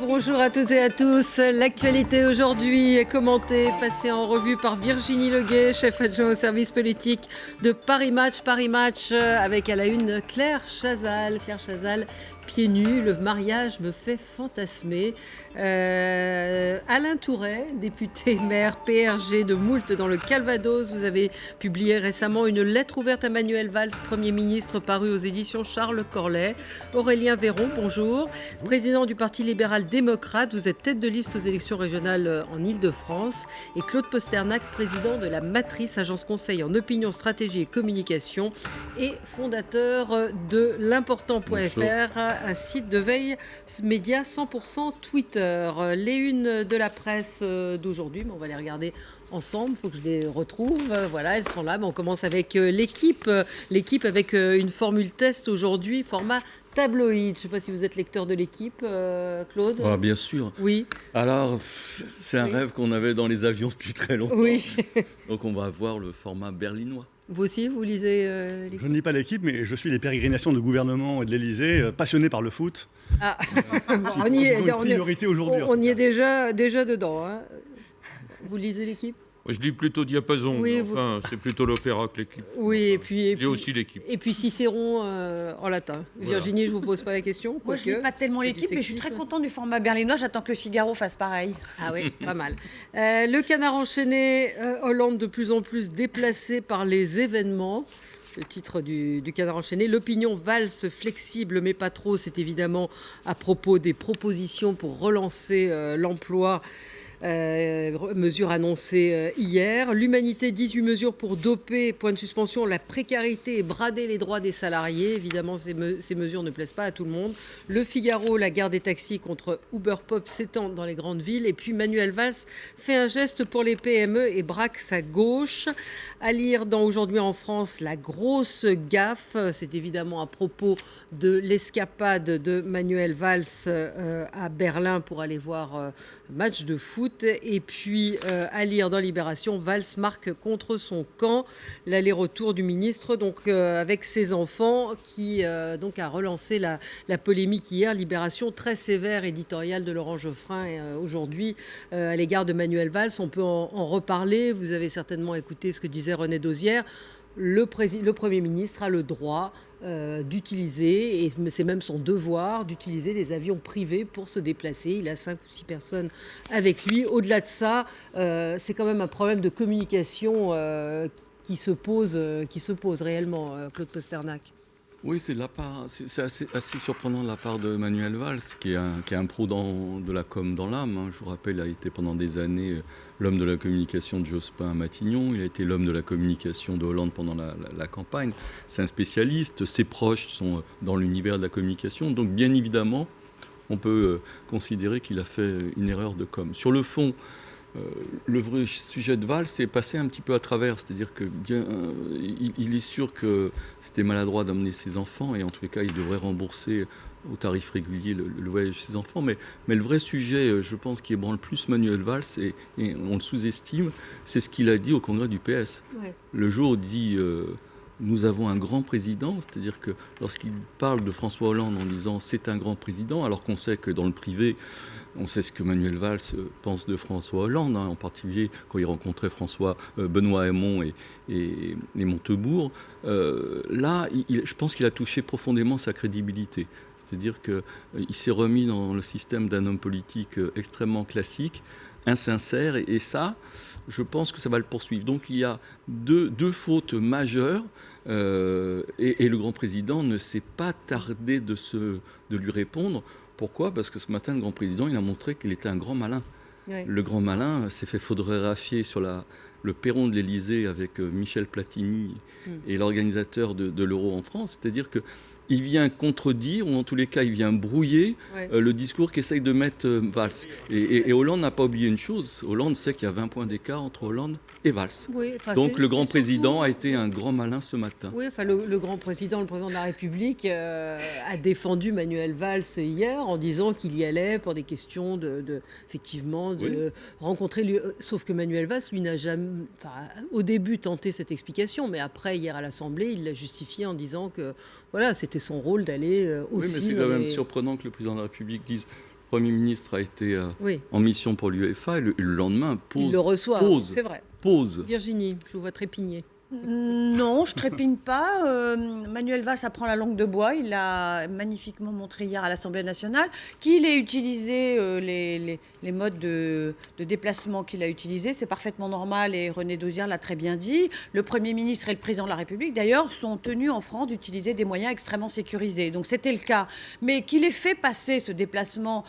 Bonjour à toutes et à tous. L'actualité aujourd'hui est commentée, passée en revue par Virginie Leguet, chef adjoint au service politique de Paris Match. Paris Match avec à la une Claire Chazal. Claire Chazal, pieds nus, le mariage me fait fantasmer. Alain Tourret, député maire PRG de Moult dans le Calvados, vous avez publié récemment une lettre ouverte à Manuel Valls, Premier ministre, parue aux éditions Charles Corlet. Aurélien Véron, bonjour. Président du Parti libéral-démocrate, vous êtes tête de liste aux élections régionales en Île-de-France. Et Claude Posternac, président de la Matrice, agence conseil en opinion, stratégie et communication, et fondateur de l'important.fr, un site de veille média 100% Twitter. Les unes de la presse d'aujourd'hui, mais on va les regarder ensemble, il faut que je les retrouve. Voilà, elles sont là. Mais on commence avec l'équipe. L'équipe avec une formule test aujourd'hui, format tabloïd. Je ne sais pas si vous êtes lecteur de l'équipe, Claude. Ah, bien sûr. Oui. Alors, c'est un rêve qu'on avait dans les avions depuis très longtemps. Oui. Donc on va voir le format berlinois. Vous aussi, vous lisez l'équipe? Je ne lis pas l'équipe, mais je suis les pérégrinations de gouvernement et de l'Élysée, passionné par le foot. Ah. On y est, priorité aujourd'hui. On y est déjà dedans. Hein. Vous lisez l'équipe? Je lis plutôt Diapason, oui, enfin, c'est plutôt l'opéra que l'équipe. Oui, et puis aussi l'équipe. Et puis Cicéron en latin. Voilà. Virginie, je ne vous pose pas la question. Moi, je ne lis pas tellement l'équipe, mais je suis très contente du format berlinois. J'attends que le Figaro fasse pareil. Ah oui, pas mal. Le Canard enchaîné, Hollande de plus en plus déplacé par les événements. Le titre du Canard enchaîné. L'opinion valse flexible, mais pas trop. C'est évidemment à propos des propositions pour relancer l'emploi. Mesures annoncées hier. L'Humanité, 18 mesures pour doper, point de suspension, la précarité et brader les droits des salariés. Évidemment, ces mesures ne plaisent pas à tout le monde. Le Figaro, la guerre des taxis contre Uber Pop s'étend dans les grandes villes. Et puis Manuel Valls fait un geste pour les PME et braque sa gauche. À lire dans Aujourd'hui en France, la grosse gaffe. C'est évidemment à propos de l'escapade de Manuel Valls à Berlin pour aller voir un match de foot. Et puis à lire dans Libération, Valls marque contre son camp, l'aller-retour du ministre donc avec ses enfants qui donc a relancé la polémique hier. Libération très sévère, éditoriale de Laurent Geoffrin aujourd'hui à l'égard de Manuel Valls. On peut en reparler. Vous avez certainement écouté ce que disait René Dosière. Le Premier ministre a le droit d'utiliser, et c'est même son devoir, d'utiliser les avions privés pour se déplacer. Il a 5 ou 6 personnes avec lui. Au-delà de ça, c'est quand même un problème de communication qui se pose réellement, Claude Posternac. Oui, c'est assez surprenant de la part de Manuel Valls, qui est un pro de la com dans l'âme. Hein. Je vous rappelle, il a été pendant des années l'homme de la communication de Jospin à Matignon. Il a été l'homme de la communication de Hollande pendant la campagne. C'est un spécialiste. Ses proches sont dans l'univers de la communication. Donc, bien évidemment, on peut considérer qu'il a fait une erreur de com. Sur le fond, le vrai sujet de Valls est passé un petit peu à travers, c'est-à-dire que il est sûr que c'était maladroit d'emmener ses enfants et en tous les cas il devrait rembourser au tarif régulier le voyage de ses enfants, mais le vrai sujet, je pense, qui ébranle plus Manuel Valls, et on le sous-estime, c'est ce qu'il a dit au congrès du PS. Ouais. Le jour où il dit nous avons un grand président, c'est-à-dire que lorsqu'il parle de François Hollande en disant c'est un grand président, alors qu'on sait que dans le privé, on sait ce que Manuel Valls pense de François Hollande, hein, en particulier quand il rencontrait Benoît Hamon et Montebourg. Là, je pense qu'il a touché profondément sa crédibilité. C'est-à-dire qu'il s'est remis dans le système d'un homme politique extrêmement classique, insincère, et ça, je pense que ça va le poursuivre. Donc il y a deux fautes majeures, et le grand président ne s'est pas tardé de lui répondre. Pourquoi ? Parce que ce matin, le grand président, il a montré qu'il était un grand malin. Oui. Le grand malin s'est fait photographier sur le perron de l'Élysée avec Michel Platini et l'organisateur de l'Euro en France. C'est-à-dire qu'il vient contredire, ou en tous les cas, il vient brouiller le discours qu'essaye de mettre Valls. Et Hollande n'a pas oublié une chose. Hollande sait qu'il y a 20 points d'écart entre Hollande et Valls. Oui, donc le grand président a été un grand malin ce matin. Oui, enfin, le grand président, le président de la République, a défendu Manuel Valls hier en disant qu'il y allait pour des questions effectivement, de rencontrer lui. Sauf que Manuel Valls, lui, n'a jamais, au début, tenté cette explication, mais après, hier à l'Assemblée, il l'a justifié en disant que voilà, c'était son rôle d'aller aussi. Oui, mais c'est quand même surprenant que le président de la République dise. Le Premier ministre a été Oui, en mission pour l'UEFA et le lendemain il le reçoit, pause. c'est vrai. pause. Virginie, je vous vois trépigner. Non, je trépigne pas. Manuel Valls apprend la langue de bois. Il l'a magnifiquement montré hier à l'Assemblée nationale. Qu'il ait utilisé les modes de déplacement qu'il a utilisés, c'est parfaitement normal et René Dosière l'a très bien dit. Le Premier ministre et le Président de la République, d'ailleurs, sont tenus en France d'utiliser des moyens extrêmement sécurisés. Donc c'était le cas. Mais qu'il ait fait passer ce déplacement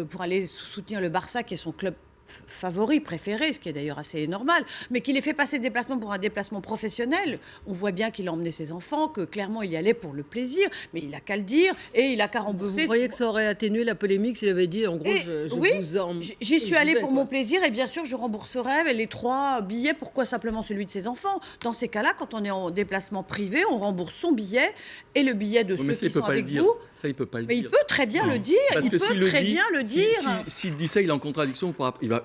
pour aller soutenir le Barça, qui est son club favori, préféré, ce qui est d'ailleurs assez normal, mais qu'il ait fait passer le déplacement pour un déplacement professionnel. On voit bien qu'il a emmené ses enfants, que clairement il y allait pour le plaisir, mais il n'a qu'à le dire et il n'a qu'à rembourser. Vous croyez que ça aurait atténué la polémique s'il avait dit, en gros, Oui, vous en... j'y suis allée pour quoi. mon plaisir et bien sûr je rembourserai les 3 billets. Pourquoi simplement celui de ses enfants? Dans ces cas-là, quand on est en déplacement privé, on rembourse son billet et le billet de Mais ceux ça, il qui peut sont pas le avec dire. vous. Ça, il peut pas le Mais dire. il peut très bien le dire. Parce Il que peut s'il le très dit, bien le dire. S'il dit ça, il est en contradiction.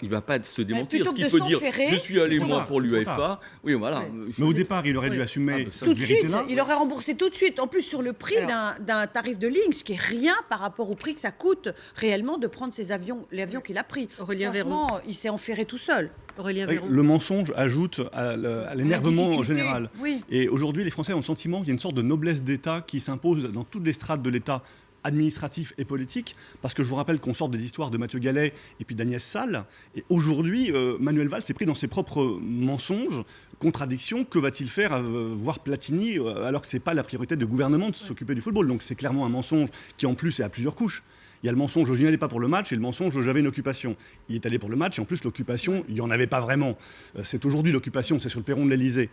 Il va pas se démentir. plutôt Ce que qu'il de peut dire, s'enferrer, je suis allé c'est moi trop pour tard, c'est trop l'UEFA. Oui, voilà. Ouais. Mais au départ, il aurait dû Oui. assumer ça, Tout de suite, vérité-là. il aurait remboursé tout de suite. En plus, sur le prix Alors. d'un tarif de ligne, ce qui est rien par rapport au prix que ça coûte réellement de prendre ces avions, l'avion qu'il a pris. Aurélien Franchement, il s'est enferré tout seul. Aurélien Oui, Véron. le mensonge ajoute à l'énervement difficulté, général. oui. Et aujourd'hui, les Français ont le sentiment qu'il y a une sorte de noblesse d'État qui s'impose dans toutes les strates de l'État administratif et politique, parce que je vous rappelle qu'on sort des histoires de Mathieu Gallet et puis d'Agnès Salle, et aujourd'hui, Manuel Valls s'est pris dans ses propres mensonges, contradictions. Que va-t-il faire, voir Platini, alors que c'est pas la priorité du gouvernement de s'occuper du football. Donc c'est clairement un mensonge qui en plus est à plusieurs couches. Il y a le mensonge je n'y allais pas pour le match et le mensonge j'avais une occupation. Il est allé pour le match et en plus l'occupation, il n'y en avait pas vraiment. C'est aujourd'hui l'occupation, c'est sur le perron de l'Elysée.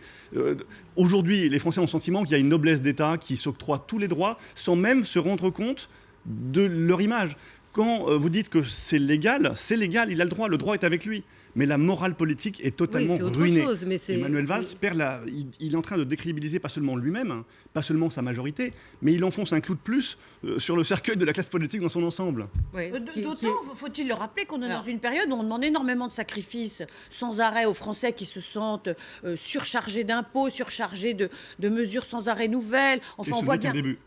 Aujourd'hui, les Français ont le sentiment qu'il y a une noblesse d'État qui s'octroie tous les droits sans même se rendre compte de leur image. Quand vous dites que c'est légal, il a le droit est avec lui. Mais la morale politique est totalement Oui, c'est autre ruinée. chose, mais c'est- Emmanuel Valls c'est- perd il est en train de décrédibiliser pas seulement lui-même, hein, pas seulement sa majorité, mais il enfonce un clou de plus sur le cercueil de la classe politique dans son ensemble. Ouais, qui est- D'autant, faut-il le rappeler, qu'on est Alors. dans une période où on demande énormément de sacrifices sans arrêt aux Français qui se sentent surchargés d'impôts, surchargés de mesures sans arrêt nouvelles. Enfin, Et on ce voit n'est qu'un bien. début.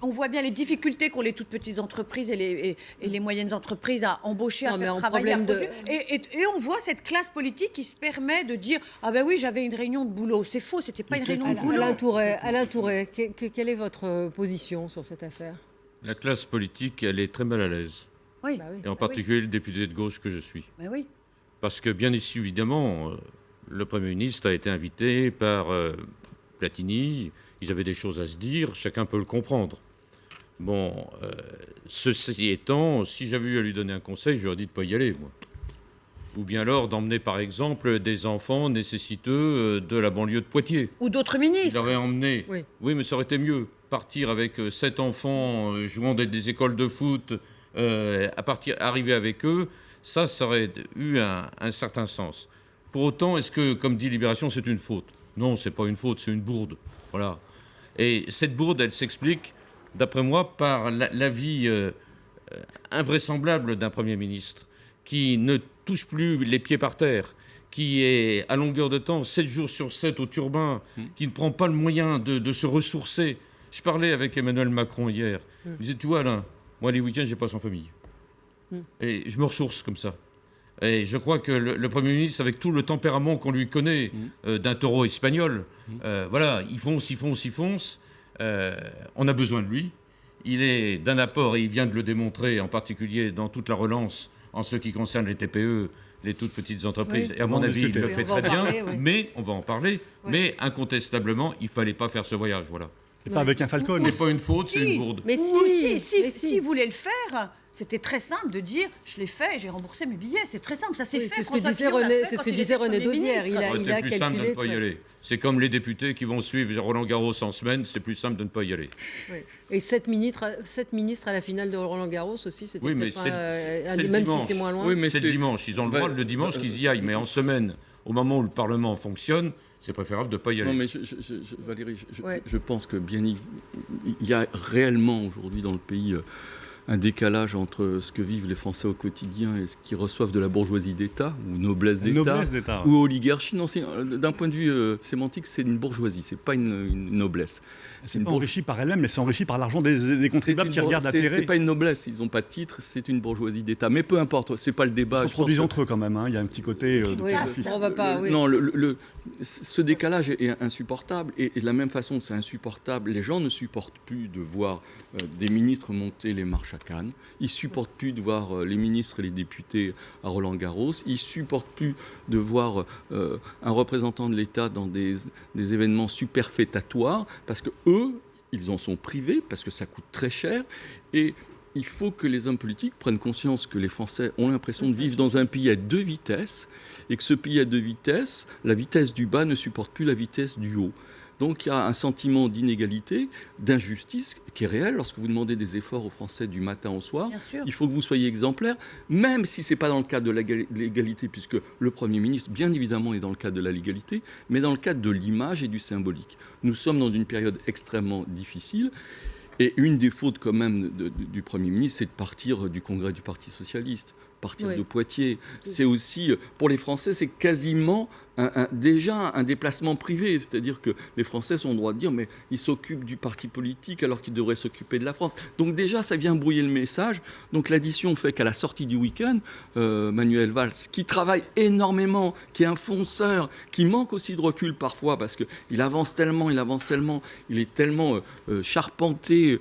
On voit bien les difficultés qu'ont les toutes petites entreprises et les moyennes entreprises à embaucher, Non, à mais faire en travailler, à problème de- produire. Et on voit cette classe politique qui se permet de dire « Ah ben oui, j'avais une réunion de boulot ». C'est faux, c'était pas une réunion de boulot. Alain Tourret, quelle est votre position sur cette affaire? La classe politique, elle est très mal à l'aise. Oui, Bah oui. Et en particulier le député de gauche que je suis. ben oui. Parce que bien évidemment, le Premier ministre a été invité par Platini. Ils avaient des choses à se dire, chacun peut le comprendre. Bon, ceci étant, si j'avais eu à lui donner un conseil, j'aurais dit de ne pas y aller, moi. Ou bien alors d'emmener, par exemple, des enfants nécessiteux de la banlieue de Poitiers. Ou d'autres Il ministres. aurait emmené. Oui. Oui, mais ça aurait été mieux. Partir avec 7 enfants jouant des écoles de foot, arriver avec eux, ça aurait eu un certain sens. Pour autant, est-ce que, comme dit Libération, c'est une faute? Non, c'est pas une faute, c'est une bourde. Voilà. Et cette bourde, elle s'explique, d'après moi, par l'avis invraisemblable d'un Premier ministre qui ne touche plus les pieds par terre, qui est à longueur de temps, 7 jours sur 7 au turbin, qui ne prend pas le moyen de se ressourcer. Je parlais avec Emmanuel Macron hier. Il me disait, tu vois Alain, moi les week-ends, je passe en famille. Et je me ressource comme ça. Et je crois que le Premier ministre, avec tout le tempérament qu'on lui connaît d'un taureau espagnol, voilà, il fonce. On a besoin de lui. Il est d'un apport, et il vient de le démontrer, en particulier dans toute la relance, en ce qui concerne les TPE, les toutes petites entreprises. Oui. Et à On mon va en avis, il discuter. le Oui, fait on va très en bien, parler, oui. mais on va en parler. Oui. Mais incontestablement, il ne fallait pas faire ce voyage, voilà. Et pas avec un Falcon. C'est pas une faute, Si. c'est une bourde. Mais Ou si, si mais si. vous voulez le faire, c'était très simple de dire je l'ai fait et j'ai remboursé mes billets. C'est très simple, ça s'est Oui, fait. c'est ce que François disait Fillon l'a René, fait c'est ce quand que il disait était René Premier Dosière. ministre. Ça aurait été plus simple de calculé. ne pas y aller. C'est comme les députés qui vont suivre Roland Garros en semaine, c'est plus simple de ne pas y aller. Oui. Et 7 ministres à la finale de Roland Garros aussi, c'était Oui, mais peut-être c'est pas, le même si dimanche. c'est moins loin. Oui, mais C'est le dimanche. Ils ont le droit le dimanche qu'ils y aillent. Mais en semaine, au moment où le Parlement fonctionne, c'est préférable de ne pas y aller. Non, mais Valérie, Ouais. je pense que bien il y a réellement aujourd'hui dans le pays un décalage entre ce que vivent les Français au quotidien et ce qu'ils reçoivent de la bourgeoisie d'État, ou noblesse d'État, ou oligarchie. Non, d'un point de vue sémantique, c'est une bourgeoisie, c'est pas une noblesse. C'est pas enrichi par elle-même, mais c'est enrichi par l'argent des contribuables qui regardent atterrer. C'est pas une noblesse, ils n'ont pas de titre, c'est une bourgeoisie d'État. Mais peu importe, c'est pas le débat. Ils se produisent entre eux quand même, hein. Il y a un petit côté... on va pas... Oui. Non, ce décalage est insupportable. Et de la même façon, c'est insupportable. Les gens ne supportent plus de voir des ministres monter les marches à Cannes. Ils supportent plus de voir les ministres et les députés à Roland-Garros. Ils supportent plus de voir un représentant de l'État dans des événements superfétatoires, parce que eux, ils en sont privés, parce que ça coûte très cher. Et il faut que les hommes politiques prennent conscience que les Français ont l'impression de vivre dans un pays à 2 vitesses, et que ce pays à 2 vitesses, la vitesse du bas ne supporte plus la vitesse du haut. Donc il y a un sentiment d'inégalité, d'injustice qui est réel. Lorsque vous demandez des efforts aux Français du matin au soir, il faut que vous soyez exemplaires, même si ce n'est pas dans le cadre de l'égalité, puisque le Premier ministre, bien évidemment, est dans le cadre de la légalité, mais dans le cadre de l'image et du symbolique. Nous sommes dans une période extrêmement difficile. Et une des fautes quand même du Premier ministre, c'est de partir du congrès du Parti socialiste, partir de Poitiers. C'est aussi, pour les Français, c'est quasiment déjà un déplacement privé. C'est-à-dire que les Français sont en droit de dire, mais ils s'occupent du parti politique alors qu'ils devraient s'occuper de la France. Donc déjà, ça vient brouiller le message. Donc l'addition fait qu'à la sortie du week-end, Manuel Valls, qui travaille énormément, qui est un fonceur, qui manque aussi de recul parfois, parce qu'il avance tellement, il est tellement charpenté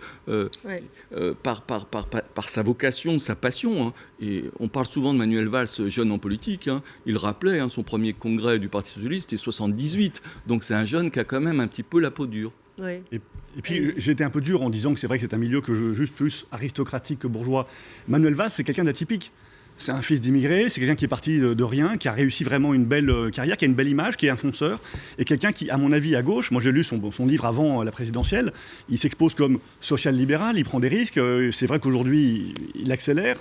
par sa vocation, sa passion. Hein. Et on parle souvent de Manuel Valls, jeune en politique. Hein. Il rappelait son premier congrès du Parti socialiste, c'était 78. Donc c'est un jeune qui a quand même un petit peu la peau dure. Oui. Et puis j'ai été un peu dur en disant que c'est vrai que c'est un milieu juste plus aristocratique que bourgeois. Manuel Valls, c'est quelqu'un d'atypique. C'est un fils d'immigré, c'est quelqu'un qui est parti de rien, qui a réussi vraiment une belle carrière, qui a une belle image, qui est un fonceur, et quelqu'un qui, à mon avis, à gauche, moi j'ai lu son livre avant la présidentielle, il s'expose comme social-libéral, il prend des risques, c'est vrai qu'aujourd'hui il accélère,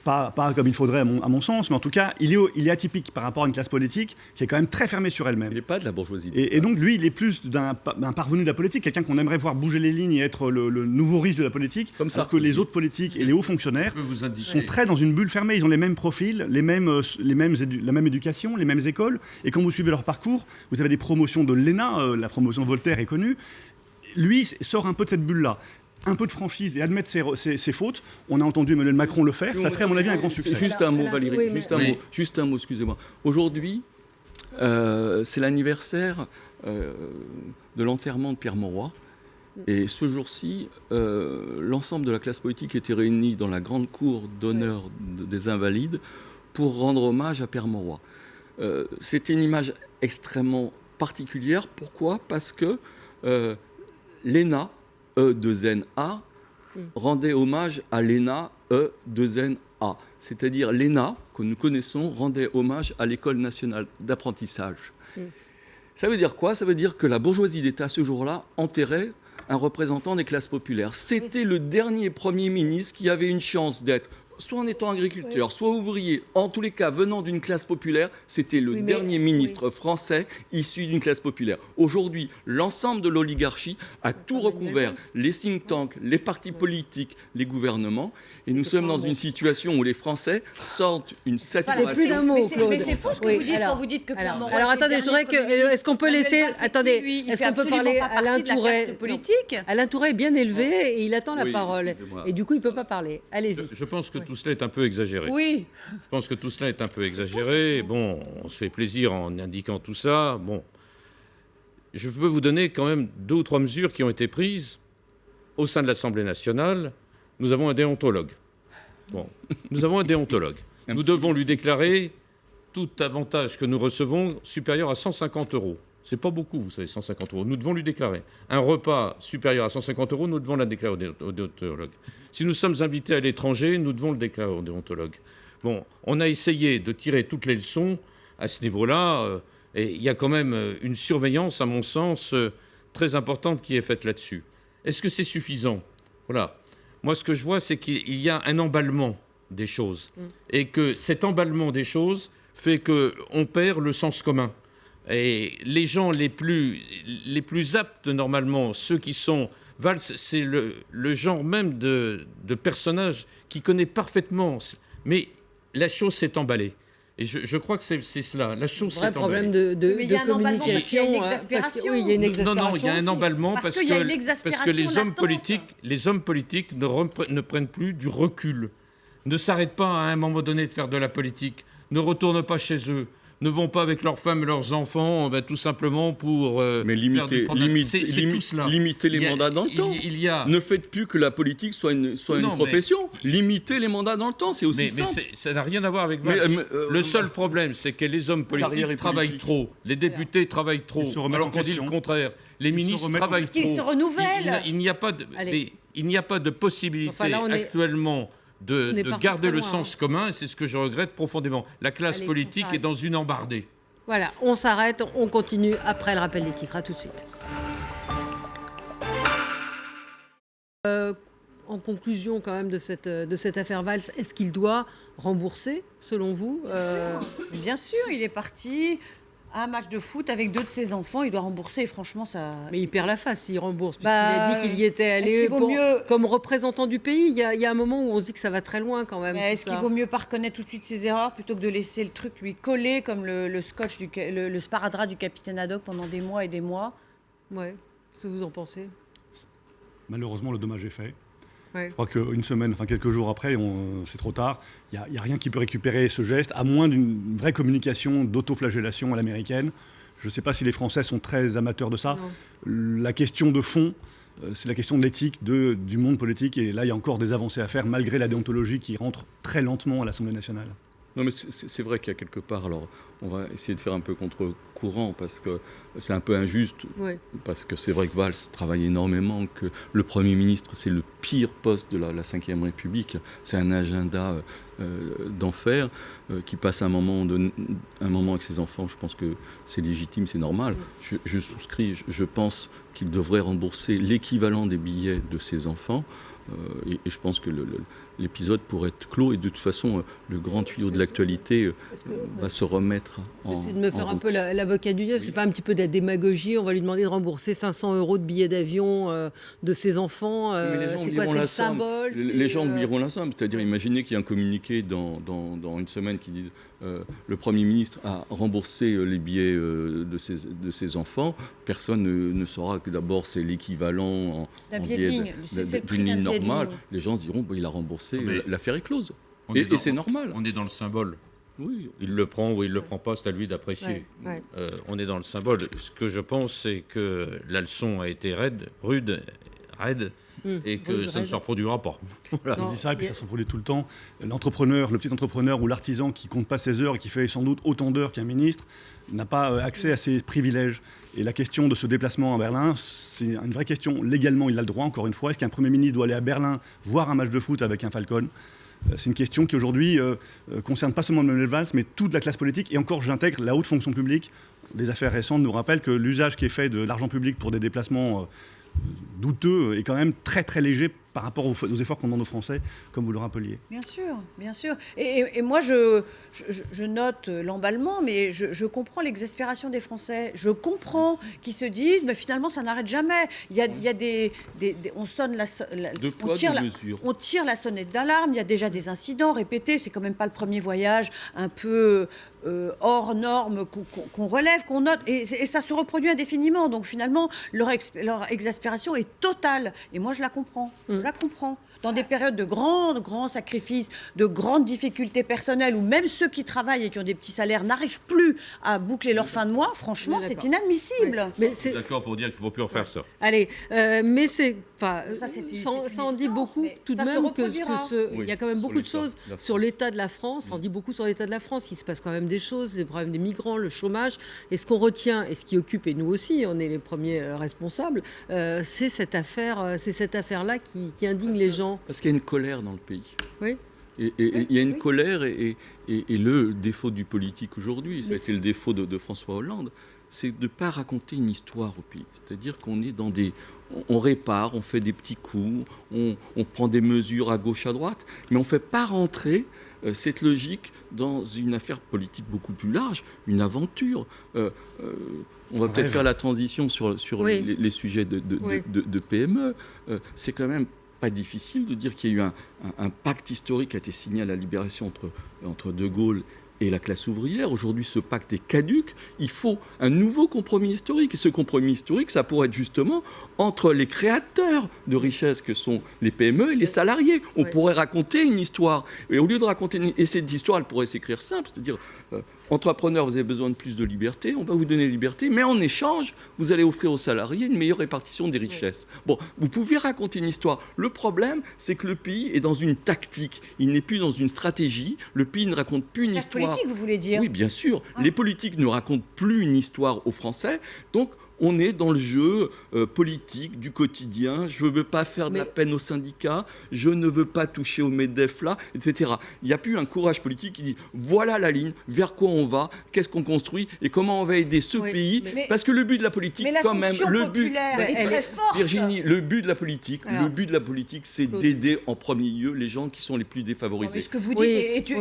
pas comme il faudrait à mon sens, mais en tout cas il est atypique par rapport à une classe politique qui est quand même très fermée sur elle-même. Il n'est pas de la bourgeoisie. Et donc lui, il est plus d'un parvenu de la politique, quelqu'un qu'on aimerait voir bouger les lignes et être le nouveau riche de la politique, comme ça, alors que les autres politiques et les hauts fonctionnaires sont très dans une bulle fermée, ils ont les mêmes profils, la même éducation, les mêmes écoles, et quand vous suivez leur parcours, vous avez des promotions de l'ENA, la promotion Voltaire est connue, lui sort un peu de cette bulle-là. Un peu de franchise et admettre ses fautes. On a entendu Emmanuel Macron le faire. Ça serait, à mon avis, un grand succès. Juste un mot, Valérie. Juste un mot, excusez-moi. Aujourd'hui, c'est l'anniversaire de l'enterrement de Pierre Mauroy. Et ce jour-ci, l'ensemble de la classe politique était réunie dans la grande cour d'honneur des Invalides pour rendre hommage à Pierre Mauroy. C'était une image extrêmement particulière. Pourquoi ? Parce que l'ENA, E2NA, rendait hommage à l'ENA, E2NA. C'est-à-dire l'ENA, que nous connaissons, rendait hommage à l'École nationale d'apprentissage. Ça veut dire quoi ? Ça veut dire que la bourgeoisie d'État, ce jour-là, enterrait un représentant des classes populaires. C'était le dernier Premier ministre qui avait une chance d'être soit en étant agriculteur, soit ouvrier, en tous les cas venant d'une classe populaire, c'était le dernier ministre français issu d'une classe populaire. Aujourd'hui, l'ensemble de l'oligarchie a tout recouvert, les think tanks, les partis politiques, les gouvernements, et nous sommes dans une situation où les Français sentent une saturation. Plus d'un mot, Claude. Mais c'est faux ce que vous dites quand vous dites que Pierre Mauroy. Alors attendez, je voudrais que. Est-ce qu'on peut laisser. Attendez, est-ce qu'on peut parler à Alain Tourret ? Alain Tourret est bien élevé et il attend la parole. Et du coup, il ne peut pas parler. Allez-y. Je pense que tout cela est un peu exagéré. Oui. Je pense que tout cela est un peu exagéré. Bon, on se fait plaisir en indiquant tout ça. Bon. Je peux vous donner quand même 2 ou 3 mesures qui ont été prises au sein de l'Assemblée nationale. Nous avons un déontologue. Bon, nous avons un déontologue. Nous devons lui déclarer tout avantage que nous recevons supérieur à 150 €. C'est pas beaucoup, vous savez, 150 €. Nous devons lui déclarer. Un repas supérieur à 150 €, nous devons la déclarer au déontologue. Si nous sommes invités à l'étranger, nous devons le déclarer au déontologue. Bon, on a essayé de tirer toutes les leçons à ce niveau-là, et il y a quand même une surveillance, à mon sens, très importante qui est faite là-dessus. Est-ce que c'est suffisant ? Voilà. Moi, ce que je vois, c'est qu'il y a un emballement des choses. Et que cet emballement des choses fait qu'on perd le sens commun. Et les gens les plus aptes, normalement, ceux qui sont... Valls, c'est le genre même de personnage qui connaît parfaitement. Mais la chose s'est emballée. Et je crois que c'est cela. La chose s'est emballée. Problème de Mais il y a un emballement parce qu'il y a une communication. exaspération. Oui, il y a une exaspération. Non, il y a un aussi. emballement Parce parce qu'il y a une que exaspération les hommes latente. politiques ne prennent plus du recul, ne s'arrêtent pas à un moment donné de faire de la politique, ne retournent pas chez eux, ne vont pas avec leurs femmes et leurs enfants, tout simplement pour Mais faire du propagande. C'est tout cela. limitez les Il y a- mandats dans le temps. Il y a... Ne faites plus que la politique soit une Non, profession. Limitez les mandats dans le temps, c'est aussi Mais simple. ça n'a rien à voir avec Mais, Valls. Le seul problème, c'est que les hommes Carrière politiques et travaillent politique. trop, les députés travaillent trop, Ils se remettent alors en qu'on dit question. le contraire. Les se ministres remettent en travaillent trop. question. Qu'ils se renouvellent. Il n'y a pas de, Allez. il n'y a pas de possibilité Enfin, là, on est- actuellement on est de parti garder trop le loin, sens commun, et c'est ce que je regrette profondément. La classe Allez, on politique s'arrête. est dans une embardée. Voilà, on s'arrête, on continue après le rappel des titres. À tout de suite. En conclusion quand même de cette affaire Valls, est-ce qu'il doit rembourser, selon vous Mais bien sûr, il est parti à un match de foot avec 2 de ses enfants. Il doit rembourser. Et franchement, ça. Mais il perd la face s'il rembourse, puisqu'il Bah, a dit qu'il y était est-ce allé qu'il vaut mieux- comme représentant du pays. Il y a un moment où on se dit que ça va très loin quand même. Mais tout est-ce qu'il ça. vaut mieux pas reconnaître tout de suite ses erreurs plutôt que de laisser le truc lui coller comme le scotch, le sparadrap du capitaine Haddock pendant des mois et des mois? Ouais, ce que vous en pensez? Malheureusement, le dommage est fait. Ouais. Je crois qu'une semaine, enfin quelques jours après, c'est trop tard. Il n'y a rien qui peut récupérer ce geste, à moins d'une vraie communication d'autoflagellation à l'américaine. Je ne sais pas si les Français sont très amateurs de ça. Non. La question de fond, c'est la question de l'éthique du monde politique. Et là, il y a encore des avancées à faire, malgré la déontologie qui rentre très lentement à l'Assemblée nationale. Non, mais c'est vrai qu'il y a quelque part, alors on va essayer de faire un peu contre-courant parce que c'est un peu injuste, Ouais. parce que c'est vrai que Valls travaille énormément, que le Premier ministre, c'est le pire poste de la Ve République, c'est un agenda d'enfer, qui passe un moment avec ses enfants, je pense que c'est légitime, c'est normal. Je souscris, je pense qu'il devrait rembourser l'équivalent des billets de ses enfants, et je pense que l'épisode pourrait être clos, et de toute façon, le grand tuyau de l'actualité va se remettre en J'essaie de me faire en un peu route. l'avocat du diable. C'est pas un petit peu de la démagogie? On va lui demander de rembourser 500 € de billets d'avion de ses enfants. Mais les gens C'est quoi? oublieront C'est le la somme. symbole? Les gens oublieront la somme. C'est-à-dire, imaginez qu'il y ait un communiqué dans une semaine qui dise le Premier ministre a remboursé les billets de ses enfants. Personne ne saura que d'abord c'est l'équivalent D'un en billet de billets ligne. C'est le prix d'une d'un ligne billet de normale. ligne. Les gens se diront il a remboursé, Mais l'affaire est close. On Et est dans- c'est normal. On est dans le symbole. Oui. Il le prend ou il le prend pas, c'est à lui d'apprécier. Ouais. On est dans le symbole. Ce que je pense, c'est que la leçon a été rude, et que Rude, ça ne raide. se reproduira pas. Voilà. On dit ça, et puis ça se reproduit tout le temps. L'entrepreneur, le petit entrepreneur ou l'artisan qui compte pas ses heures et qui fait sans doute autant d'heures qu'un ministre n'a pas accès à ces privilèges. Et la question de ce déplacement à Berlin, c'est une vraie question. Légalement, il a le droit, encore une fois. Est-ce qu'un Premier ministre doit aller à Berlin voir un match de foot avec un Falcon ? C'est une question qui aujourd'hui concerne pas seulement Manuel Valls, mais toute la classe politique. Et encore, j'intègre la haute fonction publique. Des affaires récentes nous rappellent que l'usage qui est fait de l'argent public pour des déplacements douteux est quand même très très léger par rapport aux efforts qu'on demande aux Français, comme vous le rappeliez. Bien sûr, bien sûr. Et moi, je note l'emballement, mais je comprends l'exaspération des Français. Je comprends qu'ils se disent, mais finalement, ça n'arrête jamais. Il y a on sonne Deux poids, deux mesures. on tire la sonnette d'alarme. Il y a déjà des incidents répétés. C'est quand même pas le premier voyage un peu hors norme qu'on relève, qu'on note, et ça se reproduit indéfiniment. Donc finalement, leur exaspération est totale. Et moi, je la comprends. Je la comprends. Dans des périodes de grands sacrifices, de grandes difficultés personnelles, où même ceux qui travaillent et qui ont des petits salaires n'arrivent plus à boucler leur fin de mois, franchement, On est c'est d'accord. inadmissible. Ouais. Mais Je suis d'accord pour dire qu'il ne faut plus refaire ça. allez, mais c'est, enfin, Ça, c'est une ça en dit évidence, beaucoup mais tout de ça se même reproduira. il y a quand même sur beaucoup de l'état choses de la sur France. l'état de la France. Ça en dit beaucoup sur l'état de la France. Il se passe quand même des choses, les problèmes des migrants, le chômage. Et ce qu'on retient et ce qui occupe, et nous aussi, on est les premiers responsables, c'est cette affaire-là qui indigne les gens. Parce qu'il y a une colère dans le pays. Oui. Et il y a une Oui. colère, et le défaut du politique aujourd'hui, ça a été le défaut de François Hollande, c'est de ne pas raconter une histoire au pays. C'est-à-dire qu'on est dans on répare, on fait des petits coups, on prend des mesures à gauche, à droite, mais on ne fait pas rentrer cette logique dans une affaire politique beaucoup plus large, une aventure. On va peut-être faire la transition sur Oui. les sujets de PME. C'est quand même pas difficile de dire qu'il y a eu un pacte historique qui a été signé à la libération entre De Gaulle et la classe ouvrière. Aujourd'hui, ce pacte est caduc. Il faut un nouveau compromis historique. Et ce compromis historique, ça pourrait être justement entre les créateurs de richesses que sont les PME et les salariés. On pourrait raconter une histoire. Et au lieu de raconter et cette histoire, elle pourrait s'écrire simple, c'est-à-dire entrepreneurs, vous avez besoin de plus de liberté, on va vous donner liberté, mais en échange, vous allez offrir aux salariés une meilleure répartition des richesses. Bon, vous pouvez raconter une histoire. Le problème, c'est que le pays est dans une tactique. Il n'est plus dans une stratégie. Le pays ne raconte plus une histoire. Politique, vous voulez dire? Oui, bien sûr. Les politiques ne racontent plus une histoire aux Français. Donc, on est dans le jeu politique du quotidien. Je ne veux pas faire de la peine aux syndicats. Je ne veux pas toucher au MEDEF là, etc. Il n'y a plus un courage politique qui dit voilà la ligne, vers quoi on va, qu'est-ce qu'on construit et comment on va aider ce pays. Parce que le but de la politique, quand même, le but est très forte. Virginie, le but de la politique, c'est d'aider en premier lieu les gens qui sont les plus défavorisés. Mais ce que vous dites,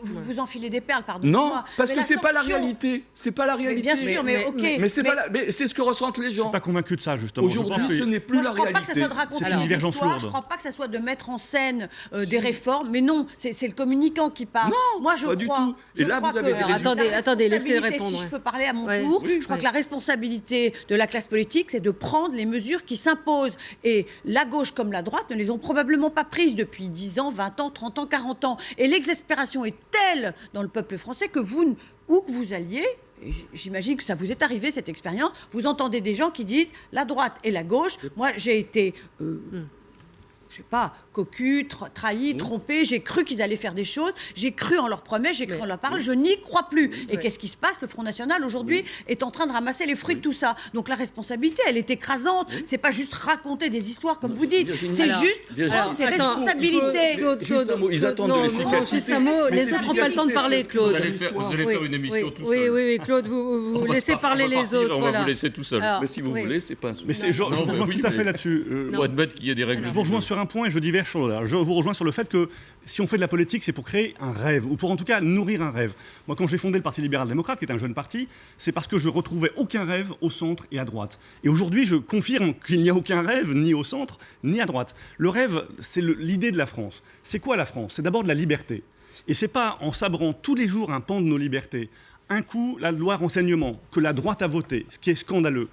vous enfilez des perles, pardon. Non, parce que c'est pas la réalité. C'est pas la réalité. Bien sûr, mais ok. Mais c'est ce que ressentent les gens. Je ne suis pas convaincu de ça, justement. Aujourd'hui, ce n'est plus la réalité. Je ne crois pas que ça soit de raconter des histoires, je ne crois pas que ça soit de mettre en scène des réformes, mais non, c'est le communicant qui parle. Non, moi, je pas crois, du tout. Et là, vous avez des résultats. Attendez, laissez répondre. Si je peux parler à mon tour, je crois que la responsabilité de la classe politique, c'est de prendre les mesures qui s'imposent. Et la gauche comme la droite ne les ont probablement pas prises depuis 10 ans, 20 ans, 30 ans, 40 ans. Et l'exaspération est telle dans le peuple français que vous, où que vous alliez, et j'imagine que ça vous est arrivé, cette expérience, vous entendez des gens qui disent la droite et la gauche. Moi, j'ai été, je sais pas, cocu, trahi, trompé. J'ai cru qu'ils allaient faire des choses. J'ai cru en leurs promesses, j'ai cru en leurs paroles. Je n'y crois plus. Et qu'est-ce qui se passe? Le Front National, aujourd'hui, est en train de ramasser les fruits de tout ça. Donc la responsabilité, elle est écrasante. C'est pas juste raconter des histoires, comme vous dites. C'est juste prendre ses responsabilités. Juste un mot, ils attendent de l'efficacité. Juste un mot, les autres n'ont pas le temps de parler, Claude. Vous allez faire une émission tout seul. Oui, Claude, vous laissez parler les autres. On va vous laisser tout seul. Mais si vous voulez, c'est pas un souci. Mais je vous rejoins tout à fait là-dessus. Il faut admettre qu'il y a des règles. Je vous rejoins sur un point et je diverge sur l'autre. Je vous rejoins sur le fait que si on fait de la politique, c'est pour créer un rêve, ou pour en tout cas nourrir un rêve. Moi, quand j'ai fondé le Parti libéral-démocrate, qui est un jeune parti, c'est parce que je retrouvais aucun rêve au centre et à droite. Et aujourd'hui, je confirme qu'il n'y a aucun rêve, ni au centre, ni à droite. Le rêve, c'est l'idée de la France. C'est quoi la France? C'est d'abord de la liberté. Et c'est pas en sabrant tous les jours un pan de nos libertés. Un coup, la loi renseignement, que la droite a voté, ce qui est scandaleux.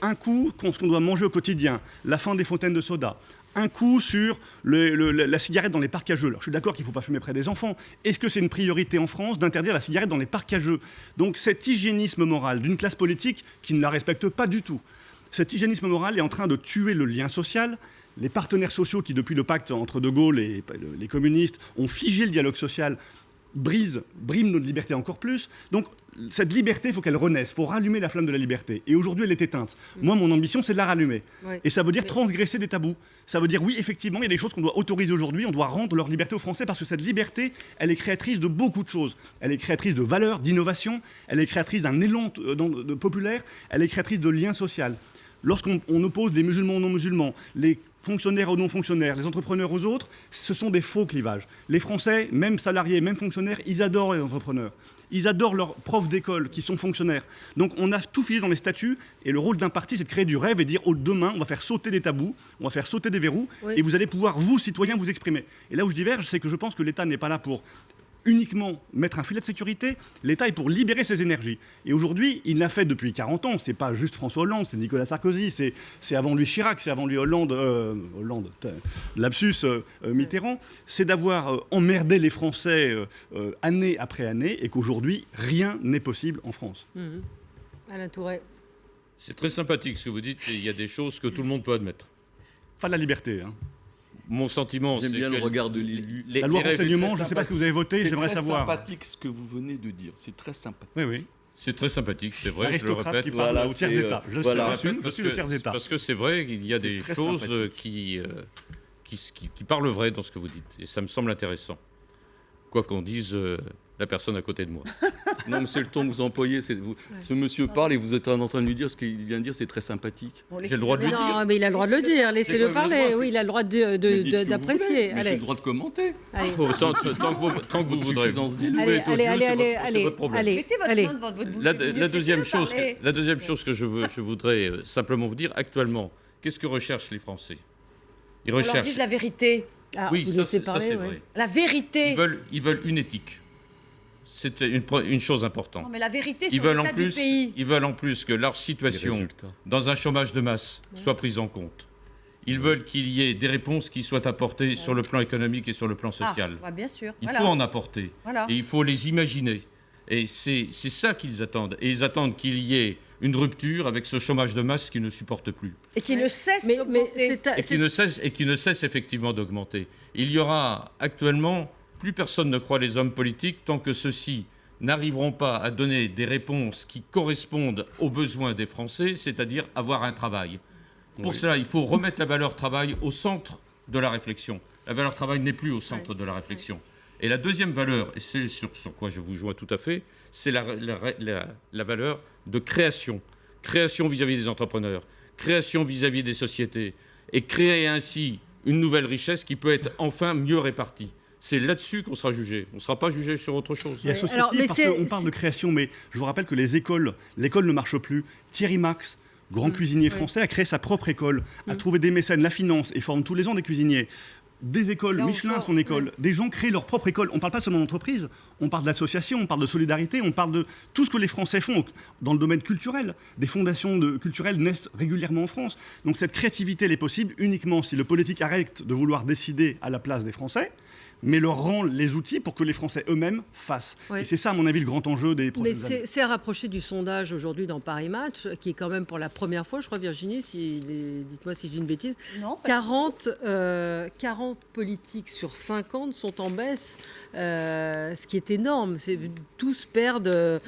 Un coup, ce qu'on doit manger au quotidien, la fin des fontaines de soda. Un coup sur la cigarette dans les parcs à jeux. Alors, je suis d'accord qu'il ne faut pas fumer près des enfants. Est-ce que c'est une priorité en France d'interdire la cigarette dans les parcs à jeux? Donc cet hygiénisme moral d'une classe politique qui ne la respecte pas du tout, cet hygiénisme moral est en train de tuer le lien social. Les partenaires sociaux qui, depuis le pacte entre De Gaulle et les communistes, ont figé le dialogue social, briment notre liberté encore plus. Donc cette liberté, il faut qu'elle renaisse, il faut rallumer la flamme de la liberté. Et aujourd'hui, elle est éteinte. Moi, mon ambition, c'est de la rallumer. Et ça veut dire transgresser des tabous. Ça veut dire, oui, effectivement, il y a des choses qu'on doit autoriser aujourd'hui, on doit rendre leur liberté aux Français, parce que cette liberté, elle est créatrice de beaucoup de choses. Elle est créatrice de valeurs, d'innovation, elle est créatrice d'un élan de populaire, elle est créatrice de liens sociaux. Lorsqu'on oppose des musulmans aux non-musulmans, les fonctionnaires aux non-fonctionnaires, les entrepreneurs aux autres, ce sont des faux clivages. Les Français, même salariés, même fonctionnaires, ils adorent les entrepreneurs. Ils adorent leurs profs d'école qui sont fonctionnaires. Donc on a tout filé dans les statuts, et le rôle d'un parti, c'est de créer du rêve et dire, demain, on va faire sauter des tabous, on va faire sauter des verrous, et vous allez pouvoir, vous, citoyens, vous exprimer. Et là où je diverge, c'est que je pense que l'État n'est pas là pour uniquement mettre un filet de sécurité. L'État est pour libérer ses énergies. Et aujourd'hui, il l'a fait depuis 40 ans. C'est pas juste François Hollande, c'est Nicolas Sarkozy, c'est avant lui Chirac, c'est avant lui Mitterrand. C'est d'avoir emmerdé les Français année après année, et qu'aujourd'hui, rien n'est possible en France. Alain Tourret. C'est très sympathique ce que vous dites. Il y a des choses que tout le monde peut admettre. Pas de la liberté, hein. Mon sentiment, c'est j'aime bien le regard de l'élu. La loi renseignement, je ne sais pas ce que vous avez voté, j'aimerais savoir. C'est sympathique ce que vous venez de dire, c'est très sympathique. Oui. C'est très sympathique, c'est vrai, je le L'aristocrate répète. qui parle au tiers état. Je suis le tiers état. Parce que c'est vrai qu'il y a des choses qui parlent vrai dans ce que vous dites. Et ça me semble intéressant. Quoi qu'on dise, la personne à côté de moi. Non, mais c'est le ton que vous employez. Ce monsieur parle et vous êtes en train de lui dire ce qu'il vient de dire, c'est très sympathique. Bon, J'ai le droit de lui dire. Non, mais il a le droit de le dire. Laissez-le quand même le parler. droit. Oui, il a le droit Mais dites ce que vous d'apprécier. voulez, mais j'ai Allez. le droit de commenter. Allez. Tant que vous voudrez. Suffisance d'élus. Vous pouvez être odieux, c'est votre problème. allez, Mettez votre allez. main devant votre bouche. La deuxième chose que je voudrais simplement vous dire, actuellement, qu'est-ce que recherchent les Français? Ils On leur recherchent. dise la vérité. Ah, Oui, vous ça laissez c'est parler, ouais. vrai. La vérité. Ils veulent une éthique. C'est une chose importante. Non, mais la vérité Ils sur veulent, en l'état du plus, pays. ils veulent en plus que leur Les situation résultats. dans un chômage de masse soit prise en compte. Ils veulent qu'il y ait des réponses qui soient apportées sur le plan économique et sur le plan social. Ah, bien sûr. Il Voilà. faut en apporter. Voilà. Et il faut les imaginer. Et c'est ça qu'ils attendent. Et ils attendent qu'il y ait une rupture avec ce chômage de masse qui ne supporte plus. Et qui ne cesse Mais d'augmenter. Et qui ne cesse effectivement d'augmenter. Il y aura actuellement, plus personne ne croit les hommes politiques tant que ceux-ci n'arriveront pas à donner des réponses qui correspondent aux besoins des Français, c'est-à-dire avoir un travail. Pour cela, il faut remettre la valeur travail au centre de la réflexion. La valeur travail n'est plus au centre de la réflexion. Et la deuxième valeur, et c'est sur quoi je vous joins tout à fait, c'est la valeur de création. Création vis-à-vis des entrepreneurs, création vis-à-vis des sociétés, et créer ainsi une nouvelle richesse qui peut être enfin mieux répartie. C'est là-dessus qu'on sera jugé. On ne sera pas jugé sur autre chose. Il y a associatif Alors, mais parce qu'on parle de création, mais je vous rappelle que l'école ne marche plus. Thierry Marx, grand cuisinier français, a créé sa propre école, a trouvé des mécènes, la finance, et forme tous les ans des cuisiniers. Des écoles, Là, on Michelin a sort, son école, des gens créent leur propre école. On ne parle pas seulement d'entreprise, on parle d'association, on parle de solidarité, on parle de tout ce que les Français font dans le domaine culturel. Des fondations culturelles naissent régulièrement en France. Donc cette créativité, elle est possible uniquement si le politique arrête de vouloir décider à la place des Français, mais leur rend les outils pour que les Français eux-mêmes fassent. Oui. Et c'est ça, à mon avis, le grand enjeu des Mais prochaines années. c'est à rapprocher du sondage aujourd'hui dans Paris Match, qui est quand même pour la première fois, je crois, Virginie, dites-moi si j'ai une bêtise, Non, 40 politiques sur 50 sont en baisse, ce qui est énorme. Tous perdent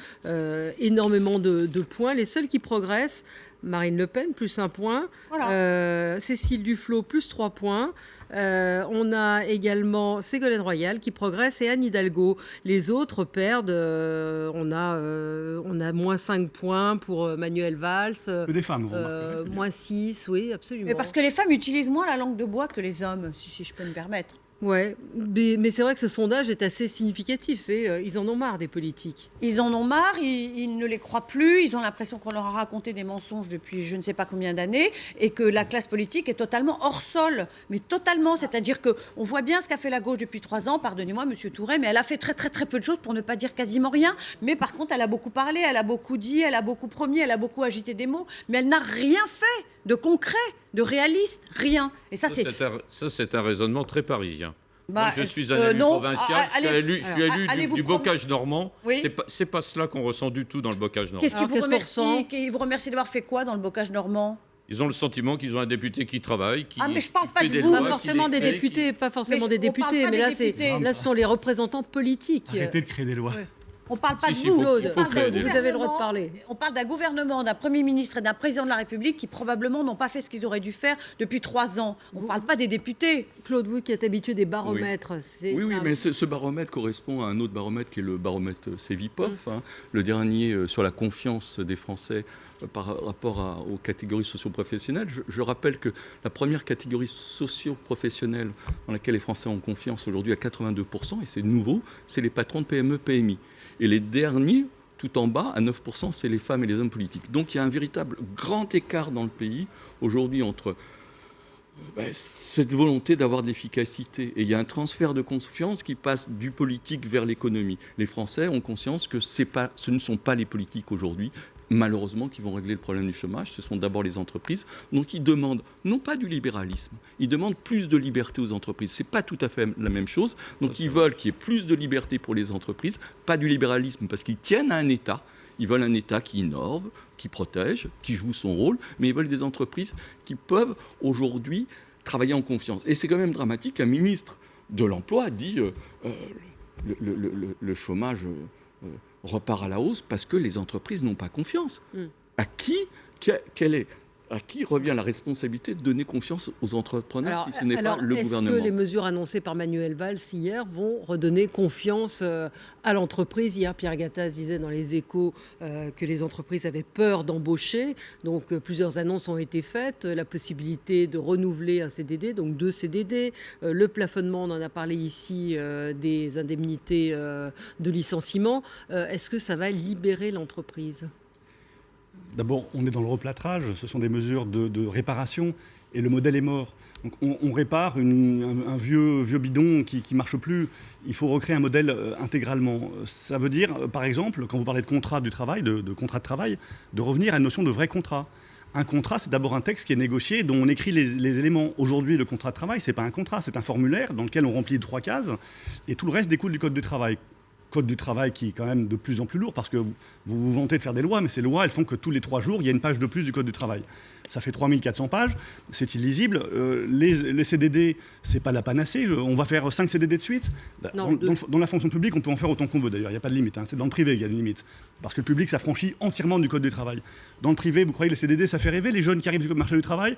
énormément de points. Les seuls qui progressent, Marine Le Pen, plus 1 point. Voilà. Cécile Duflot, plus 3 points. On a également Ségolène Royal qui progresse et Anne Hidalgo. Les autres perdent. On a moins 5 points pour Manuel Valls. Que des femmes, vous remarquerez, c'est bien. Moins 6, oui, absolument. Mais parce que les femmes utilisent moins la langue de bois que les hommes, si je peux me permettre. Ouais, mais c'est vrai que ce sondage est assez significatif. Ils en ont marre des politiques. Ils en ont marre, ils ne les croient plus, ils ont l'impression qu'on leur a raconté des mensonges depuis je ne sais pas combien d'années et que la classe politique est totalement hors sol. Mais totalement, c'est-à-dire qu'on voit bien ce qu'a fait la gauche depuis 3 ans, pardonnez-moi Monsieur Touré, mais elle a fait très très très peu de choses pour ne pas dire quasiment rien. Mais par contre, elle a beaucoup parlé, elle a beaucoup dit, elle a beaucoup promis, elle a beaucoup agité des mots, mais elle n'a rien fait de concret, de réaliste, rien. Et ça, c'est... Ça, c'est un raisonnement très parisien. Bah, Moi, je suis un élu non. provincial, je suis élu allez-vous du promener. bocage normand. Oui. C'est pas cela qu'on ressent du tout dans le bocage normand. Qu'est-ce qui Alors, vous qu'est-ce qu'on remercie ressent Qui vous remercie d'avoir fait quoi dans le bocage normand? Ils ont le sentiment qu'ils ont un député qui travaille, qui Ah, mais je parle qui pas fait de des vous. lois, Pas qui forcément les des crée, députés, pas forcément Mais des on parle députés, pas mais des là, députés. là, ce sont les représentants politiques. Arrêtez de créer des lois. Ouais. On parle pas Si, de si, vous. faut- il On faut parle créer d'un des lois. Vous avez le droit de gouvernement. parler. On parle d'un gouvernement, d'un Premier ministre et d'un président de la République qui probablement n'ont pas fait ce qu'ils auraient dû faire depuis 3 ans. On ne parle pas des députés. Claude, vous qui êtes habitué des baromètres, Oui, mais ce baromètre correspond à un autre baromètre qui est le baromètre Cevipof, le dernier sur la confiance des Français par rapport aux catégories socio-professionnelles. Je rappelle que la première catégorie socio-professionnelle dans laquelle les Français ont confiance aujourd'hui à 82%, et c'est nouveau, c'est les patrons de PME, PMI. Et les derniers, tout en bas, à 9%, c'est les femmes et les hommes politiques. Donc il y a un véritable grand écart dans le pays aujourd'hui entre cette volonté d'avoir de l'efficacité. Et il y a un transfert de confiance qui passe du politique vers l'économie. Les Français ont conscience que ce ne sont pas les politiques aujourd'hui, malheureusement, qui vont régler le problème du chômage. Ce sont d'abord les entreprises. Donc ils demandent, non pas du libéralisme, ils demandent plus de liberté aux entreprises. Ce n'est pas tout à fait la même chose. Donc ils veulent qu'il y ait plus de liberté pour les entreprises, pas du libéralisme, parce qu'ils tiennent à un État. Ils veulent un État qui innove, qui protège, qui joue son rôle, mais ils veulent des entreprises qui peuvent aujourd'hui travailler en confiance. Et c'est quand même dramatique qu'un ministre de l'Emploi dit le chômage repart à la hausse parce que les entreprises n'ont pas confiance. À qui quelle est à qui revient la responsabilité de donner confiance aux entrepreneurs si ce n'est pas le est-ce gouvernement? que les mesures annoncées par Manuel Valls hier vont redonner confiance à l'entreprise? Hier, Pierre Gattaz disait dans Les Échos que les entreprises avaient peur d'embaucher. Donc, plusieurs annonces ont été faites. La possibilité de renouveler un CDD, donc 2 CDD. Le plafonnement, on en a parlé ici, des indemnités de licenciement. Est-ce que ça va libérer l'entreprise? D'abord, on est dans le replâtrage, ce sont des mesures de réparation, et le modèle est mort. Donc on répare un vieux bidon qui ne marche plus. Il faut recréer un modèle intégralement. Ça veut dire, par exemple, quand vous parlez de contrat du travail, de contrat de travail, de revenir à une notion de vrai contrat. Un contrat, c'est d'abord un texte qui est négocié, dont on écrit les éléments. Aujourd'hui, le contrat de travail, ce n'est pas un contrat, c'est un formulaire dans lequel on remplit 3 cases, et tout le reste découle du Code du travail. Code du travail qui est quand même de plus en plus lourd, parce que vous vantez de faire des lois, mais ces lois, elles font que tous les 3 jours, il y a une page de plus du Code du travail. Ça fait 3400 pages, c'est illisible. Les CDD, c'est pas la panacée. On va faire 5 CDD de suite. Dans la fonction publique, on peut en faire autant qu'on veut d'ailleurs, il n'y a pas de limite. C'est dans le privé qu'il y a une limite. Parce que le public s'affranchit entièrement du Code du travail. Dans le privé, vous croyez que les CDD, ça fait rêver les jeunes qui arrivent du marché du travail?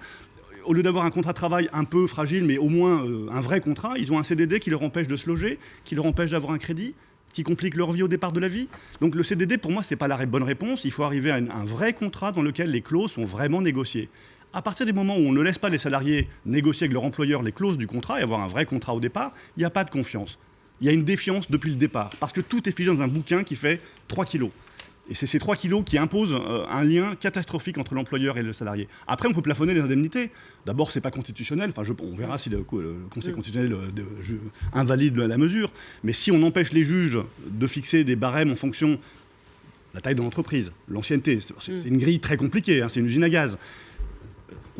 Au lieu d'avoir un contrat de travail un peu fragile, mais au moins un vrai contrat, ils ont un CDD qui leur empêche de se loger, qui leur empêche d'avoir un crédit, qui complique leur vie au départ de la vie. Donc le CDD, pour moi, ce n'est pas la bonne réponse. Il faut arriver à un vrai contrat dans lequel les clauses sont vraiment négociées. À partir du moment où on ne laisse pas les salariés négocier avec leur employeur les clauses du contrat et avoir un vrai contrat au départ, il n'y a pas de confiance. Il y a une défiance depuis le départ, parce que tout est figé dans un bouquin qui fait 3 kilos. Et c'est ces 3 kilos qui imposent un lien catastrophique entre l'employeur et le salarié. Après, on peut plafonner les indemnités. D'abord, ce n'est pas constitutionnel. Enfin, on verra si le Conseil constitutionnel invalide la mesure. Mais si on empêche les juges de fixer des barèmes en fonction de la taille de l'entreprise, l'ancienneté, c'est une grille très compliquée, c'est une usine à gaz.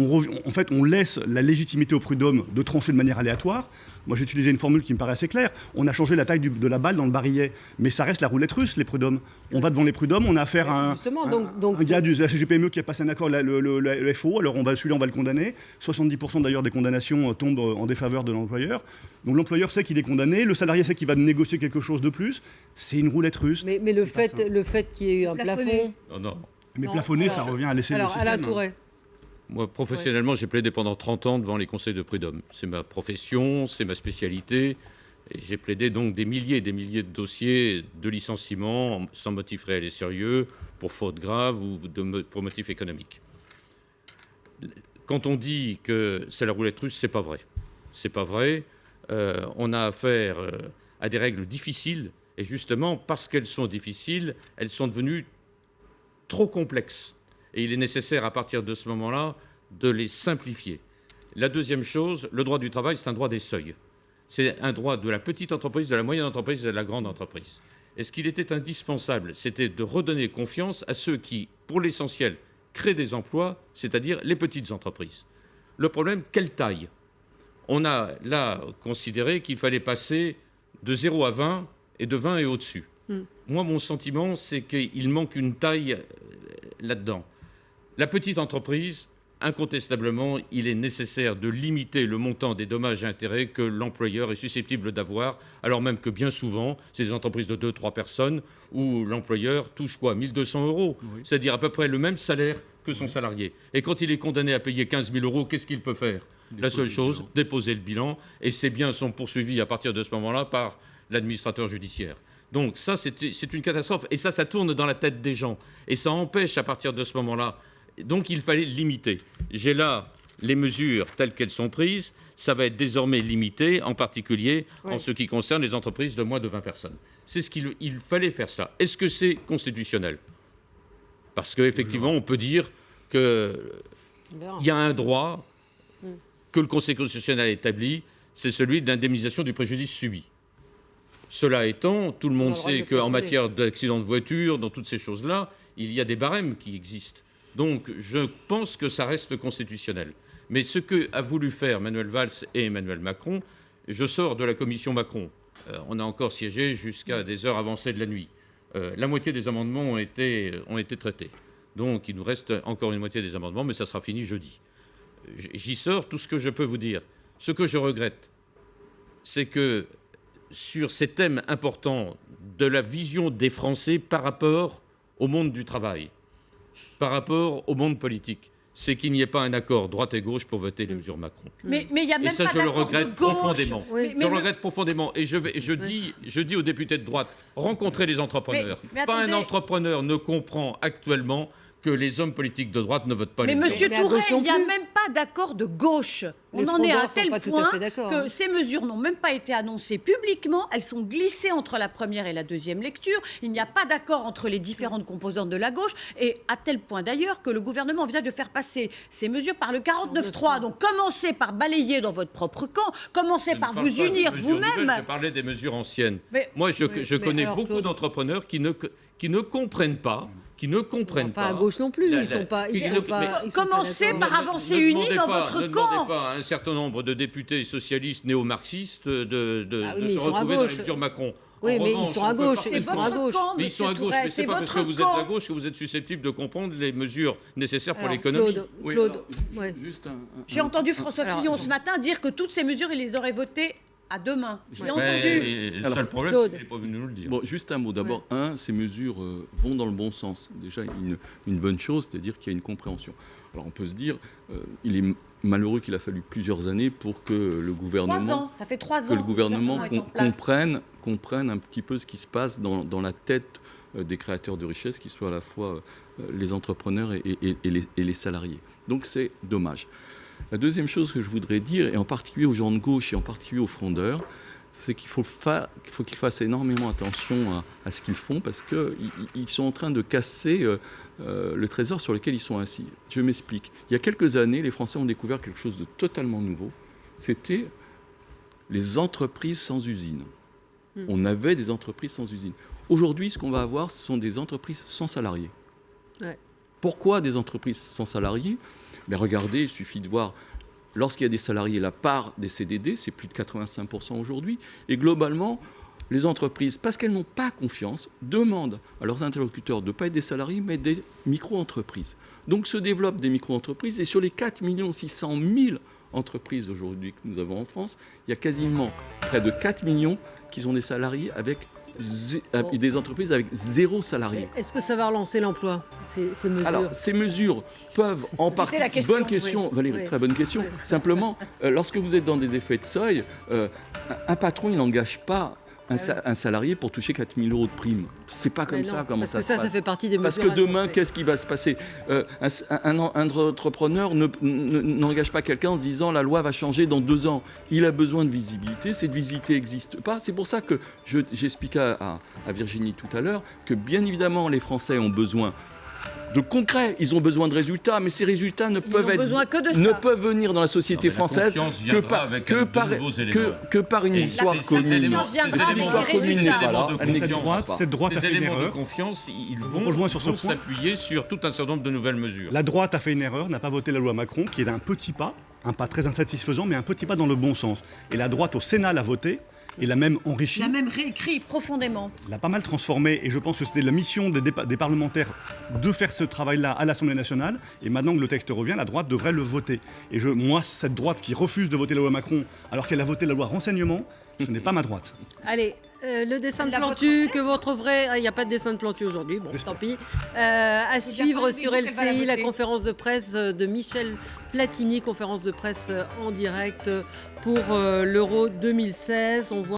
En fait, on laisse la légitimité au prud'homme de trancher de manière aléatoire. Moi, j'ai utilisé une formule qui me paraît assez claire. On a changé la taille de la balle dans le barillet, mais ça reste la roulette russe, les prud'hommes. On va devant les prud'hommes, on a affaire à un gars du CGPME qui a passé un accord, le FO, alors celui-là, on va le condamner. 70% d'ailleurs des condamnations tombent en défaveur de l'employeur. Donc l'employeur sait qu'il est condamné, le salarié sait qu'il va négocier quelque chose de plus. C'est une roulette russe. Mais le fait qu'il y ait eu un plafond... Non. Mais plafonner, ça revient à laisser le système. Alain Tourret. Moi, professionnellement, j'ai plaidé pendant 30 ans devant les conseils de prud'homme. C'est ma profession, c'est ma spécialité. Et j'ai plaidé donc des milliers de dossiers de licenciement sans motif réel et sérieux, pour faute grave ou pour motif économique. Quand on dit que c'est la roulette russe, c'est pas vrai. C'est pas vrai. On a affaire à des règles difficiles. Et justement, parce qu'elles sont difficiles, elles sont devenues trop complexes. Et il est nécessaire, à partir de ce moment-là, de les simplifier. La deuxième chose, le droit du travail, c'est un droit des seuils. C'est un droit de la petite entreprise, de la moyenne entreprise et de la grande entreprise. Et ce qu'il était indispensable, c'était de redonner confiance à ceux qui, pour l'essentiel, créent des emplois, c'est-à-dire les petites entreprises. Le problème, quelle taille? On a là considéré qu'il fallait passer de 0 à 20 et de 20 et au-dessus. Moi, mon sentiment, c'est qu'il manque une taille là-dedans. La petite entreprise, incontestablement, il est nécessaire de limiter le montant des dommages et intérêts que l'employeur est susceptible d'avoir, alors même que bien souvent, c'est des entreprises de 2-3 personnes où l'employeur touche quoi, 1 200 €, c'est-à-dire à peu près le même salaire que son salarié. Et quand il est condamné à payer 15 000 €, qu'est-ce qu'il peut faire? La seule chose, déposer le bilan, et ses biens sont poursuivis à partir de ce moment-là par l'administrateur judiciaire. Donc ça, c'est une catastrophe. Et ça tourne dans la tête des gens. Et ça empêche à partir de ce moment-là. Donc il fallait limiter. J'ai là les mesures telles qu'elles sont prises. Ça va être désormais limité, en particulier en ce qui concerne les entreprises de moins de 20 personnes. C'est ce qu'il fallait faire ça. Est-ce que c'est constitutionnel? Parce qu'effectivement, on peut dire qu'il y a un droit que le Conseil constitutionnel a établi, c'est celui de l'indemnisation du préjudice subi. Cela étant, tout le monde sait qu'en matière d'accident de voiture, dans toutes ces choses-là, il y a des barèmes qui existent. Donc, je pense que ça reste constitutionnel. Mais ce qu'a voulu faire Manuel Valls et Emmanuel Macron, je sors de la commission Macron. On a encore siégé jusqu'à des heures avancées de la nuit. La moitié des amendements ont été traités. Donc, il nous reste encore une moitié des amendements, mais ça sera fini jeudi. J'y sors tout ce que je peux vous dire. Ce que je regrette, c'est que sur ces thèmes importants de la vision des Français par rapport au monde du travail, par rapport au monde politique, c'est qu'il n'y ait pas un accord droite et gauche pour voter les mesures Macron. Mais il n'y a Et même ça, pas je le d'accord regrette de gauche. profondément. Oui. Je le regrette profondément. Et je dis aux députés de droite, rencontrez les entrepreneurs. Mais Pas un attendez. entrepreneur ne comprend actuellement que les hommes politiques de droite ne votent pas Mais les Monsieur Mais à Touré, gauche non il n'y a plus. même pas d'accord de gauche. On Les en est à un frondeurs sont tel pas tout à point fait d'accord, que hein. ces mesures n'ont même pas été annoncées publiquement. Elles sont glissées entre la première et la deuxième lecture. Il n'y a pas d'accord entre les différentes composantes de la gauche. Et à tel point d'ailleurs que le gouvernement envisage de faire passer ces mesures par le 49.3. Donc commencez par balayer dans votre propre camp. Commencez par vous unir vous-même. Je parlais des mesures anciennes. Mais- Moi, je mais connais alors, beaucoup Claude- d'entrepreneurs qui ne comprennent pas. Pas à gauche non plus. Ils sont pas. Ils sont pas. Ils sont pas Commencez d'accord. par avancer unis dans votre ne camp. demandez pas à un certain nombre de députés socialistes néo-marxistes de Ah oui, de mais se ils sont à retrouver dans les gauche. mesures Macron. Oui, En mais ils revanche, sont à on peut gauche, partir ils C'est sont à votre gauche. camp, Mais ils sont à Monsieur gauche, Touré, mais c'est c'est pas parce que votre vous êtes à camp. gauche que vous êtes susceptible de comprendre les mesures nécessaires pour Alors, l'économie. Claude, ouais. Juste J'ai entendu François Alors, Fillon ce matin dire que toutes ces mesures, il les aurait votées à demain. Je l'ai Ben, entendu. et le Alors, seul problème, Claude. c'est qu'il n'est pas venu nous le dire. Bon, juste un mot. D'abord, ces mesures vont dans le bon sens. Déjà, une bonne chose, c'est-à-dire qu'il y a une compréhension. Alors, on peut se dire, il est malheureux qu'il a fallu plusieurs années pour que le 3 gouvernement, ans, ça fait 3 ans. que le gouvernement est en place. comprenne un petit peu ce qui se passe dans la tête des créateurs de richesse, qui soient à la fois les entrepreneurs et les salariés. Donc, c'est dommage. La deuxième chose que je voudrais dire, et en particulier aux gens de gauche et en particulier aux frondeurs, c'est qu'il faut qu'ils fassent énormément attention à ce qu'ils font, parce qu'ils sont en train de casser le trésor sur lequel ils sont assis. Je m'explique. Il y a quelques années, les Français ont découvert quelque chose de totalement nouveau. C'était les entreprises sans usine. On avait des entreprises sans usine. Aujourd'hui, ce qu'on va avoir, ce sont des entreprises sans salariés. Ouais. Pourquoi des entreprises sans salariés? Mais regardez, il suffit de voir, lorsqu'il y a des salariés, la part des CDD, c'est plus de 85% aujourd'hui. Et globalement, les entreprises, parce qu'elles n'ont pas confiance, demandent à leurs interlocuteurs de ne pas être des salariés, mais des micro-entreprises. Donc se développent des micro-entreprises. Et sur les 4 600 000 entreprises aujourd'hui que nous avons en France, il y a quasiment près de 4 millions qui sont des salariés avec des entreprises avec 0 salarié. Est-ce que ça va relancer l'emploi, ces mesures? Alors, ces mesures peuvent en partie... la question, Bonne question, oui. Valérie, Oui. très bonne question. Simplement, lorsque vous êtes dans des effets de seuil, un patron, il n'engage pas un salarié pour toucher 4 000 € de prime. C'est pas comme Mais non, ça comment parce ça que se ça passe. fait partie des Parce mesures que demain, annoncées. qu'est-ce qui va se passer? Un entrepreneur n'engage pas quelqu'un en se disant la loi va changer dans 2 ans. Il a besoin de visibilité. Cette visibilité n'existe pas. C'est pour ça que j'expliquais à Virginie tout à l'heure que bien évidemment les Français ont besoin de concret, ils ont besoin de résultats, mais ces résultats ne peuvent venir dans la société française que par une histoire commune. Cette droite a fait une Ces éléments de erreur. confiance, ils vous rejoins sur ce vont point. s'appuyer sur tout un certain nombre de nouvelles mesures. La droite a fait une erreur, n'a pas voté la loi Macron, qui est un petit pas très insatisfaisant, mais un petit pas dans le bon sens. Et la droite au Sénat l'a voté, et l'a même enrichi, Il a même réécrit profondément. l'a pas mal transformé, et je pense que c'était la mission des parlementaires de faire ce travail-là à l'Assemblée nationale, et maintenant que le texte revient, la droite devrait le voter. Et moi, cette droite qui refuse de voter la loi Macron, alors qu'elle a voté la loi renseignement, ce n'est pas ma droite. Allez, le dessin de La Plantu votre que vous retrouverez. Il n'y a pas de dessin de Plantu aujourd'hui, bon, J'espère. tant pis. À bien suivre pas sur oublié qu'elle va la LCI la voter. conférence de presse de Michel Platini, conférence de presse en direct pour l'Euro 2016. On voit